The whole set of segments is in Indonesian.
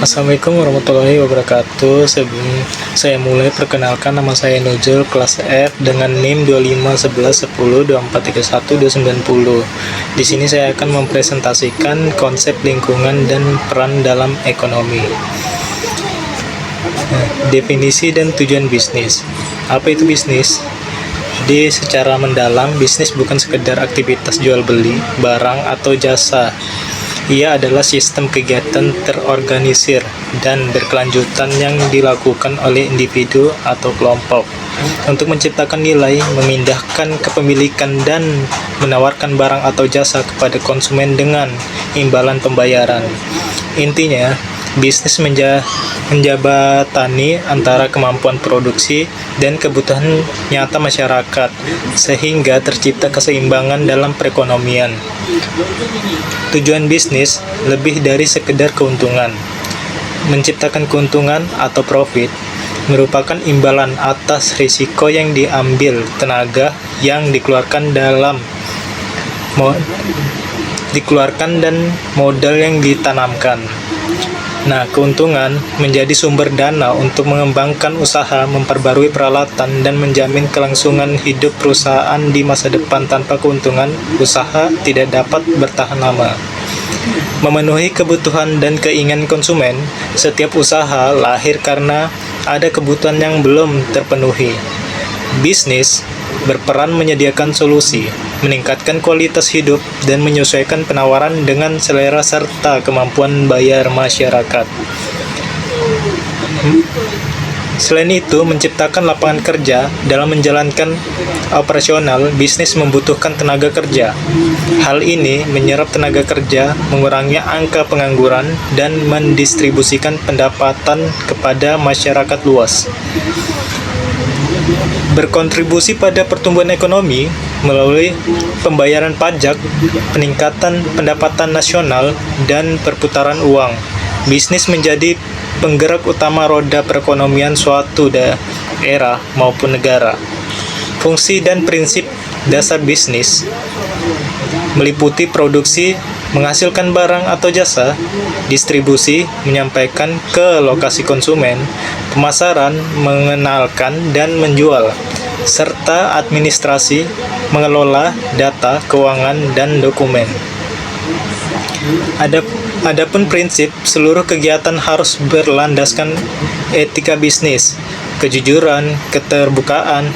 Assalamualaikum warahmatullahi wabarakatuh. Sebelum saya mulai, perkenalkan, nama saya Nujul, kelas F dengan NIM 2511102431 Di sini saya akan mempresentasikan konsep lingkungan dan peran dalam ekonomi. Definisi dan tujuan bisnis. Apa itu bisnis? Jadi secara mendalam, bisnis bukan sekedar aktivitas jual beli barang atau jasa. Ia adalah sistem kegiatan terorganisir dan berkelanjutan yang dilakukan oleh individu atau kelompok untuk menciptakan nilai, memindahkan kepemilikan, dan menawarkan barang atau jasa kepada konsumen dengan imbalan pembayaran. Intinya, bisnis menjabatani antara kemampuan produksi dan kebutuhan nyata masyarakat, sehingga tercipta keseimbangan dalam perekonomian. Tujuan bisnis lebih dari sekedar keuntungan. Menciptakan keuntungan atau profit merupakan imbalan atas risiko yang diambil, tenaga yang dikeluarkan dan modal yang ditanamkan. Nah, keuntungan menjadi sumber dana untuk mengembangkan usaha, memperbarui peralatan, dan menjamin kelangsungan hidup perusahaan di masa depan. Tanpa keuntungan, usaha tidak dapat bertahan lama. Memenuhi kebutuhan dan keinginan konsumen, setiap usaha lahir karena ada kebutuhan yang belum terpenuhi. Bisnis berperan menyediakan solusi, meningkatkan kualitas hidup, dan menyesuaikan penawaran dengan selera serta kemampuan bayar masyarakat. Selain itu, menciptakan lapangan kerja. Dalam menjalankan operasional, bisnis membutuhkan tenaga kerja. Hal ini menyerap tenaga kerja, mengurangi angka pengangguran, dan mendistribusikan pendapatan kepada masyarakat luas. Berkontribusi pada pertumbuhan ekonomi melalui pembayaran pajak, peningkatan pendapatan nasional, dan perputaran uang. Bisnis menjadi penggerak utama roda perekonomian suatu daerah maupun negara. Fungsi dan prinsip dasar bisnis meliputi produksi, menghasilkan barang atau jasa, distribusi, menyampaikan ke lokasi konsumen, pemasaran, mengenalkan dan menjual, serta administrasi, mengelola data, keuangan, dan dokumen. Adapun prinsip, seluruh kegiatan harus berlandaskan etika bisnis, kejujuran, keterbukaan,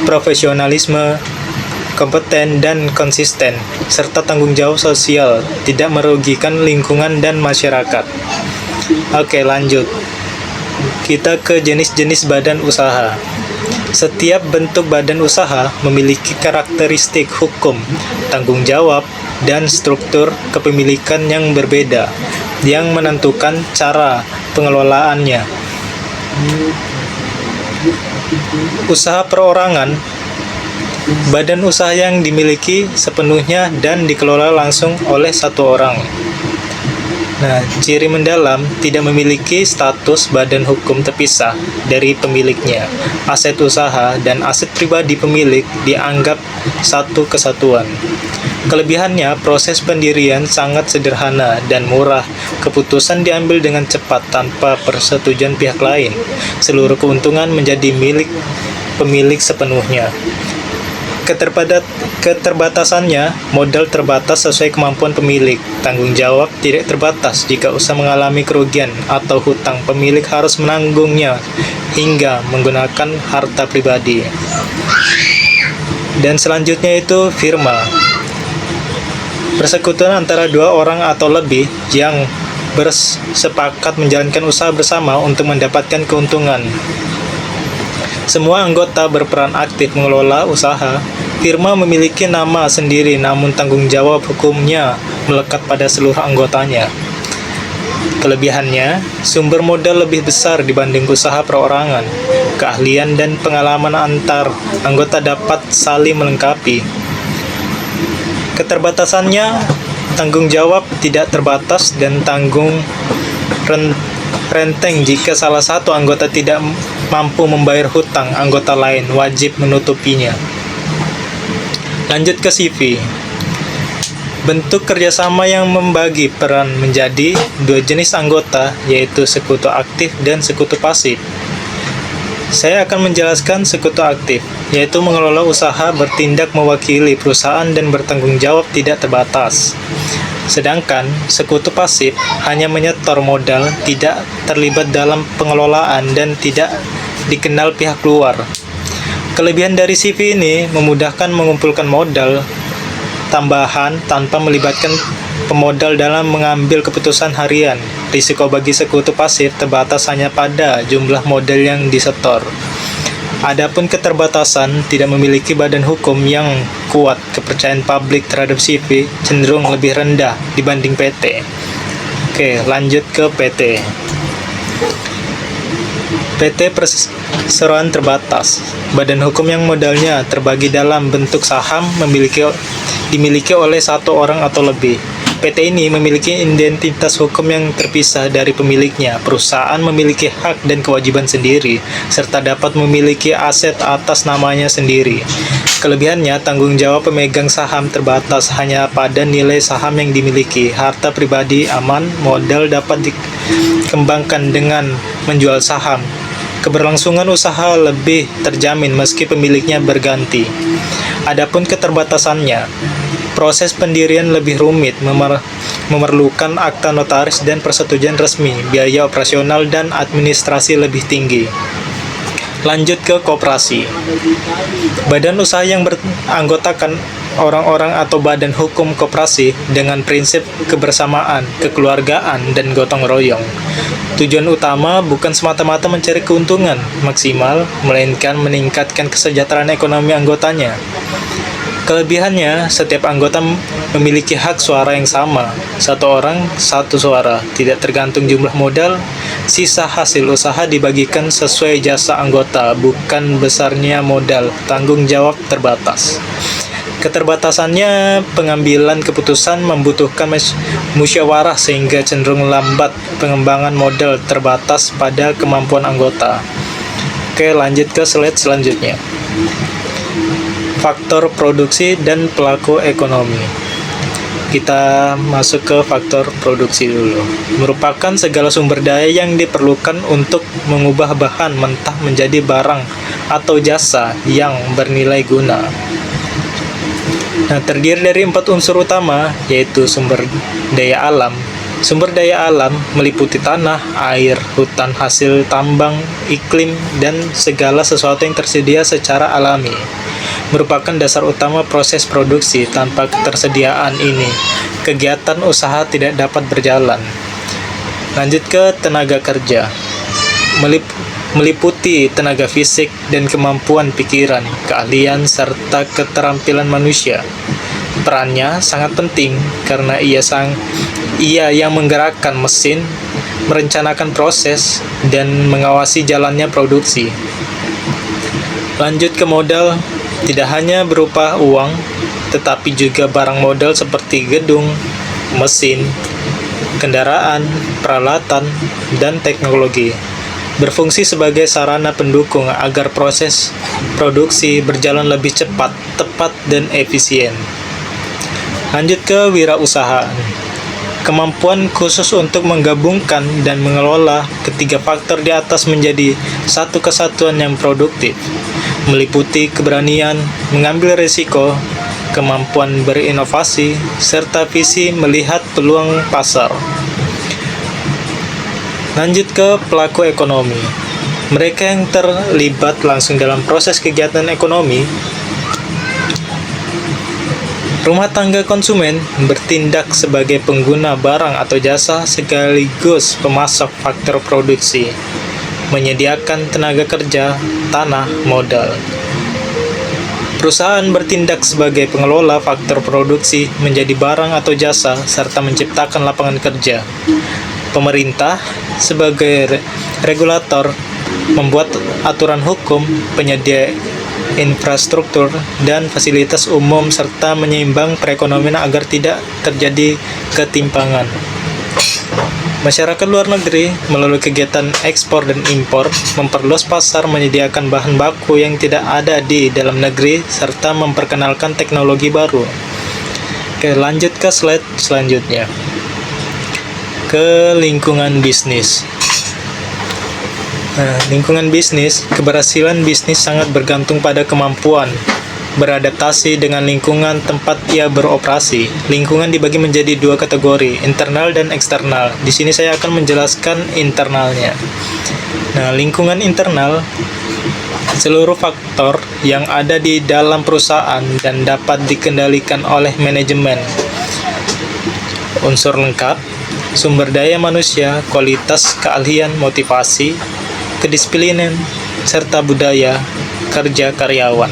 profesionalisme, kompeten dan konsisten, serta tanggung jawab sosial, tidak merugikan lingkungan dan masyarakat. Oke, lanjut. Kita ke jenis-jenis badan usaha. Setiap bentuk badan usaha memiliki karakteristik hukum, tanggung jawab, dan struktur kepemilikan yang berbeda, yang menentukan cara pengelolaannya. Usaha perorangan, badan usaha yang dimiliki sepenuhnya dan dikelola langsung oleh satu orang. Nah, ciri mendalam, tidak memiliki status badan hukum terpisah dari pemiliknya. Aset usaha dan aset pribadi pemilik dianggap satu kesatuan. Kelebihannya, proses pendirian sangat sederhana dan murah. Keputusan diambil dengan cepat tanpa persetujuan pihak lain. Seluruh keuntungan menjadi milik pemilik sepenuhnya. Keterbatasannya, modal terbatas sesuai kemampuan pemilik. Tanggung jawab tidak terbatas. Jika usaha mengalami kerugian atau hutang, pemilik harus menanggungnya hingga menggunakan harta pribadi. Dan selanjutnya itu firma. Persekutuan antara dua orang atau lebih yang bersepakat menjalankan usaha bersama untuk mendapatkan keuntungan. Semua anggota berperan aktif mengelola usaha. Firma memiliki nama sendiri, namun tanggung jawab hukumnya melekat pada seluruh anggotanya. Kelebihannya, sumber modal lebih besar dibanding usaha perorangan. Keahlian dan pengalaman antar anggota dapat saling melengkapi. Keterbatasannya, tanggung jawab tidak terbatas dan tanggung renteng. Jika salah satu anggota tidak mampu membayar hutang, anggota lain wajib menutupinya. Lanjut ke CV. Bentuk kerjasama yang membagi peran menjadi dua jenis anggota, yaitu sekutu aktif dan sekutu pasif. Saya akan menjelaskan sekutu aktif, yaitu mengelola usaha, bertindak mewakili perusahaan dan bertanggung jawab tidak terbatas. Sedangkan sekutu pasif hanya menyetor modal, tidak terlibat dalam pengelolaan dan tidak dikenal pihak luar. Kelebihan dari CV ini memudahkan mengumpulkan modal tambahan tanpa melibatkan pemodal dalam mengambil keputusan harian. Risiko bagi sekutu pasif terbatas hanya pada jumlah modal yang disetor. Adapun keterbatasan tidak memiliki badan hukum yang kuat, kepercayaan publik terhadap CV cenderung lebih rendah dibanding PT. Oke, lanjut ke PT. PT Perseroan Terbatas. Badan hukum yang modalnya terbagi dalam bentuk saham dimiliki oleh satu orang atau lebih. PT ini memiliki identitas hukum yang terpisah dari pemiliknya. Perusahaan memiliki hak dan kewajiban sendiri, serta dapat memiliki aset atas namanya sendiri. Kelebihannya, tanggung jawab pemegang saham terbatas hanya pada nilai saham yang dimiliki. Harta pribadi aman, modal dapat dikembangkan dengan menjual saham. Keberlangsungan usaha lebih terjamin meski pemiliknya berganti. Adapun keterbatasannya, proses pendirian lebih rumit, memerlukan akta notaris dan persetujuan resmi, biaya operasional dan administrasi lebih tinggi. Lanjut ke koperasi. Badan usaha yang beranggotakan orang-orang atau badan hukum koperasi dengan prinsip kebersamaan, kekeluargaan, dan gotong royong. Tujuan utama bukan semata-mata mencari keuntungan maksimal, melainkan meningkatkan kesejahteraan ekonomi anggotanya. Kelebihannya, setiap anggota memiliki hak suara yang sama. Satu orang, satu suara. Tidak tergantung jumlah modal, sisa hasil usaha dibagikan sesuai jasa anggota, bukan besarnya modal. Tanggung jawab terbatas. Keterbatasannya, pengambilan keputusan membutuhkan musyawarah sehingga cenderung lambat. Pengembangan modal terbatas pada kemampuan anggota. Oke, lanjut ke slide selanjutnya. Faktor produksi dan pelaku ekonomi. Kita masuk ke faktor produksi dulu. Merupakan segala sumber daya yang diperlukan untuk mengubah bahan mentah menjadi barang atau jasa yang bernilai guna. Nah, terdiri dari 4 unsur utama, yaitu sumber daya alam. Sumber daya alam meliputi tanah, air, hutan, hasil tambang, iklim, dan segala sesuatu yang tersedia secara alami. Merupakan dasar utama proses produksi. Tanpa ketersediaan ini, kegiatan usaha tidak dapat berjalan. Lanjut ke tenaga kerja. Meliputi tenaga fisik dan kemampuan pikiran, keahlian, serta keterampilan manusia. Perannya sangat penting karena ia yang menggerakkan mesin, merencanakan proses, dan mengawasi jalannya produksi. Lanjut ke modal. Tidak hanya berupa uang, tetapi juga barang modal seperti gedung, mesin, kendaraan, peralatan, dan teknologi. Berfungsi sebagai sarana pendukung agar proses produksi berjalan lebih cepat, tepat, dan efisien. Lanjut ke wirausaha. Kemampuan khusus untuk menggabungkan dan mengelola ketiga faktor di atas menjadi satu kesatuan yang produktif. Meliputi keberanian mengambil risiko, kemampuan berinovasi, serta visi melihat peluang pasar. Lanjut ke pelaku ekonomi. Mereka yang terlibat langsung dalam proses kegiatan ekonomi. Rumah tangga konsumen bertindak sebagai pengguna barang atau jasa sekaligus pemasok faktor produksi, menyediakan tenaga kerja, tanah, modal. Perusahaan bertindak sebagai pengelola faktor produksi menjadi barang atau jasa, serta menciptakan lapangan kerja. Pemerintah sebagai regulator membuat aturan hukum, penyedia infrastruktur, dan fasilitas umum, serta menyeimbang perekonomian agar tidak terjadi ketimpangan. Masyarakat luar negeri melalui kegiatan ekspor dan impor memperluas pasar, menyediakan bahan baku yang tidak ada di dalam negeri, serta memperkenalkan teknologi baru. Oke, lanjut ke slide selanjutnya. Ke lingkungan bisnis. Nah, lingkungan bisnis, keberhasilan bisnis sangat bergantung pada kemampuan beradaptasi dengan lingkungan tempat ia beroperasi. Lingkungan dibagi menjadi dua kategori, internal dan eksternal. Di sini saya akan menjelaskan internalnya. Nah, lingkungan internal, seluruh faktor yang ada di dalam perusahaan dan dapat dikendalikan oleh manajemen. Unsur lengkap, sumber daya manusia, kualitas, keahlian, motivasi, kedisiplinan, serta budaya kerja karyawan.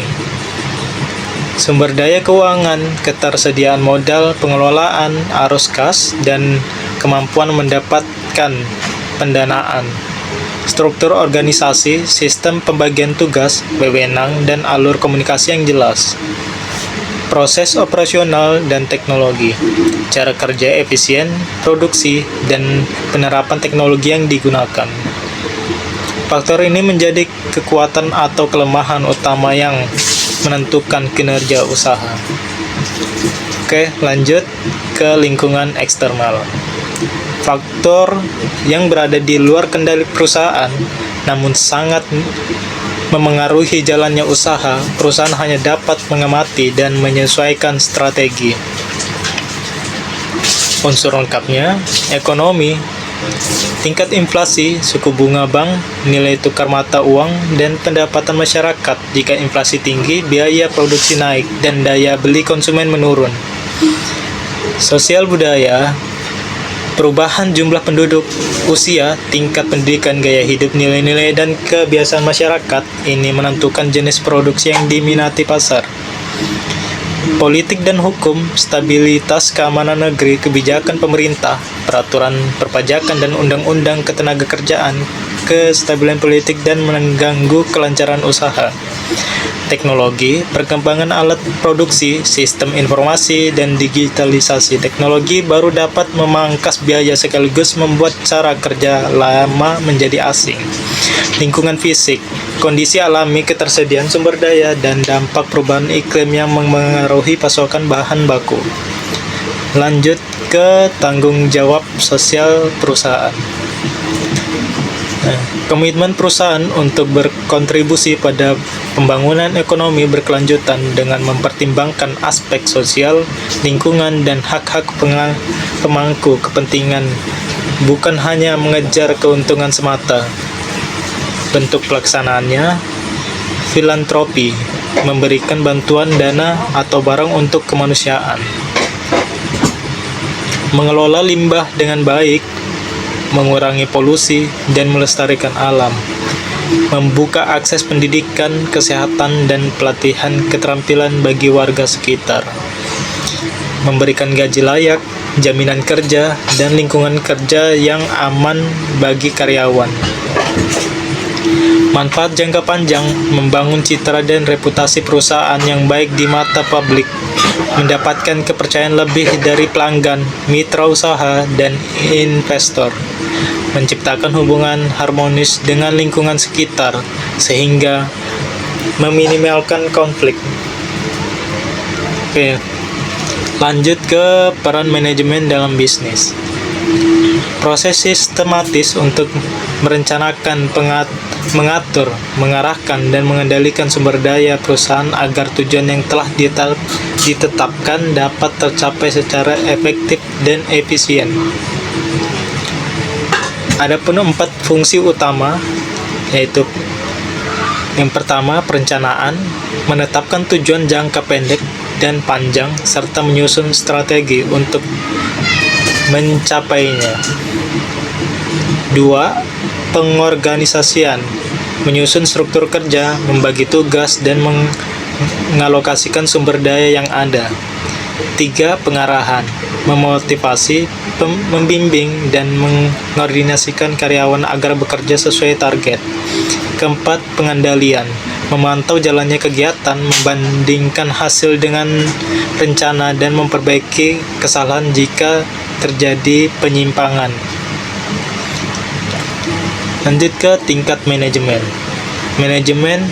Sumber daya keuangan, ketersediaan modal, pengelolaan arus kas, dan kemampuan mendapatkan pendanaan. Struktur organisasi, sistem pembagian tugas, wewenang, dan alur komunikasi yang jelas. Proses operasional dan teknologi, cara kerja efisien, produksi, dan penerapan teknologi yang digunakan. Faktor ini menjadi kekuatan atau kelemahan utama yang menentukan kinerja usaha. Oke, lanjut ke lingkungan eksternal. Faktor yang berada di luar kendali perusahaan, namun sangat memengaruhi jalannya usaha. Perusahaan hanya dapat mengamati dan menyesuaikan strategi. Unsur lengkapnya, ekonomi, tingkat inflasi, suku bunga bank, nilai tukar mata uang, dan pendapatan masyarakat. Jika inflasi tinggi, biaya produksi naik, dan daya beli konsumen menurun. Sosial budaya, perubahan jumlah penduduk, usia, tingkat pendidikan, gaya hidup, nilai-nilai, dan kebiasaan masyarakat. Ini menentukan jenis produksi yang diminati pasar. Politik dan hukum, stabilitas keamanan negeri, kebijakan pemerintah, peraturan perpajakan dan undang-undang ketenagakerjaan, kestabilan politik dan mengganggu kelancaran usaha. Teknologi, perkembangan alat produksi, sistem informasi, dan digitalisasi. Teknologi baru dapat memangkas biaya sekaligus membuat cara kerja lama menjadi asing. Lingkungan fisik, kondisi alami, ketersediaan sumber daya, dan dampak perubahan iklim yang memengaruhi pasokan bahan baku. Lanjut ke tanggung jawab sosial perusahaan. Komitmen perusahaan untuk berkontribusi pada pembangunan ekonomi berkelanjutan dengan mempertimbangkan aspek sosial, lingkungan, dan hak-hak pemangku kepentingan, bukan hanya mengejar keuntungan semata. Bentuk pelaksanaannya, filantropi, memberikan bantuan dana atau barang untuk kemanusiaan. Mengelola limbah dengan baik, mengurangi polusi, dan melestarikan alam. Membuka akses pendidikan, kesehatan, dan pelatihan keterampilan bagi warga sekitar. Memberikan gaji layak, jaminan kerja, dan lingkungan kerja yang aman bagi karyawan. Manfaat jangka panjang, membangun citra dan reputasi perusahaan yang baik di mata publik, mendapatkan kepercayaan lebih dari pelanggan, mitra usaha, dan investor, menciptakan hubungan harmonis dengan lingkungan sekitar, sehingga meminimalkan konflik. Oke, lanjut ke peran manajemen dalam bisnis. Proses sistematis untuk merencanakan, mengatur, mengarahkan, dan mengendalikan sumber daya perusahaan agar tujuan yang telah ditetapkan dapat tercapai secara efektif dan efisien. Adapun 4 fungsi utama, yaitu yang pertama, perencanaan, menetapkan tujuan jangka pendek dan panjang, serta menyusun strategi untuk mencapainya. 2. Pengorganisasian, menyusun struktur kerja, membagi tugas, dan mengalokasikan sumber daya yang ada. 3. Pengarahan, memotivasi, membimbing, dan mengkoordinasikan karyawan agar bekerja sesuai target. 4. Pengendalian, memantau jalannya kegiatan, membandingkan hasil dengan rencana, dan memperbaiki kesalahan jika terjadi penyimpangan. Lanjut ke tingkat manajemen. Manajemen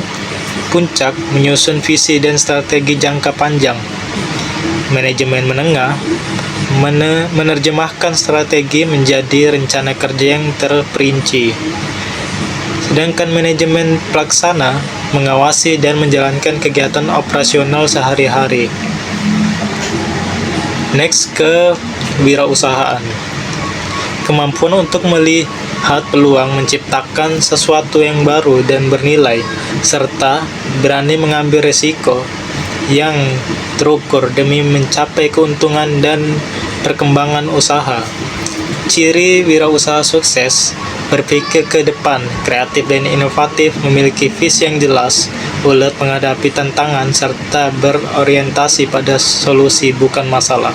puncak, menyusun visi dan strategi jangka panjang. Manajemen menengah menerjemahkan strategi menjadi rencana kerja yang terperinci. Sedangkan manajemen pelaksana mengawasi dan menjalankan kegiatan operasional sehari-hari. Next, ke wirausahaan. Kemampuan untuk melihat peluang, menciptakan sesuatu yang baru dan bernilai, serta berani mengambil risiko yang terukur demi mencapai keuntungan dan perkembangan usaha. Ciri wirausaha sukses: berpikir ke depan, kreatif dan inovatif, memiliki visi yang jelas, ulet menghadapi tantangan, serta berorientasi pada solusi bukan masalah.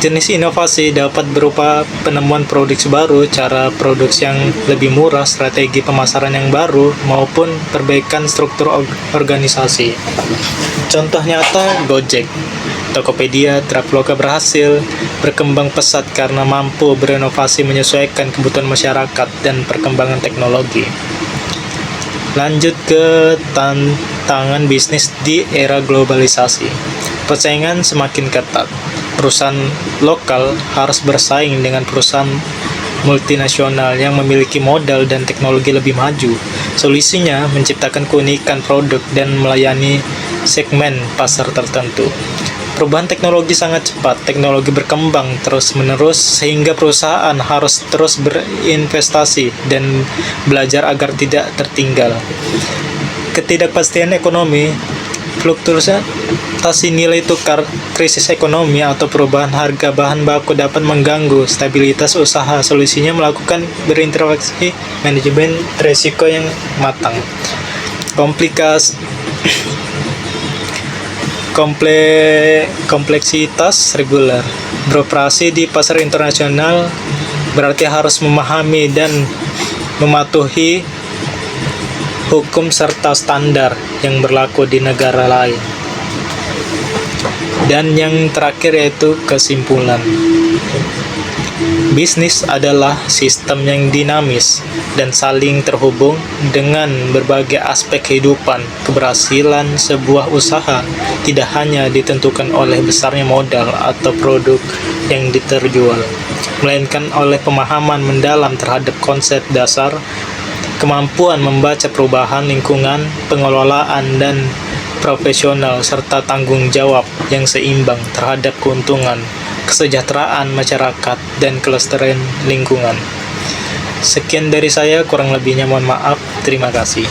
Jenis inovasi dapat berupa penemuan produksi baru, cara produksi yang lebih murah, strategi pemasaran yang baru, maupun perbaikan struktur organisasi. Contoh nyata, Gojek, Tokopedia, Traveloka berhasil berkembang pesat karena mampu berinovasi menyesuaikan kebutuhan masyarakat dan perkembangan teknologi. Lanjut ke tantangan bisnis di era globalisasi. Persaingan semakin ketat. Perusahaan lokal harus bersaing dengan perusahaan multinasional yang memiliki modal dan teknologi lebih maju. Solusinya menciptakan keunikan produk dan melayani segmen pasar tertentu. Perubahan teknologi sangat cepat, teknologi berkembang terus-menerus sehingga perusahaan harus terus berinvestasi dan belajar agar tidak tertinggal. Ketidakpastian ekonomi, fluktuasi nilai tukar, krisis ekonomi, atau perubahan harga bahan baku dapat mengganggu stabilitas usaha. Solusinya melakukan berinteraksi manajemen risiko yang matang. Kompleksitas reguler. Beroperasi di pasar internasional berarti harus memahami dan mematuhi hukum serta standar yang berlaku di negara lain. Dan yang terakhir yaitu kesimpulan. Bisnis adalah sistem yang dinamis dan saling terhubung dengan berbagai aspek kehidupan. Keberhasilan sebuah usaha tidak hanya ditentukan oleh besarnya modal atau produk yang diterjual, melainkan oleh pemahaman mendalam terhadap konsep dasar, kemampuan membaca perubahan lingkungan, pengelolaan dan profesional, serta tanggung jawab yang seimbang terhadap keuntungan, kesejahteraan masyarakat, dan kelestarian lingkungan. Sekian dari saya, kurang lebihnya mohon maaf. Terima kasih.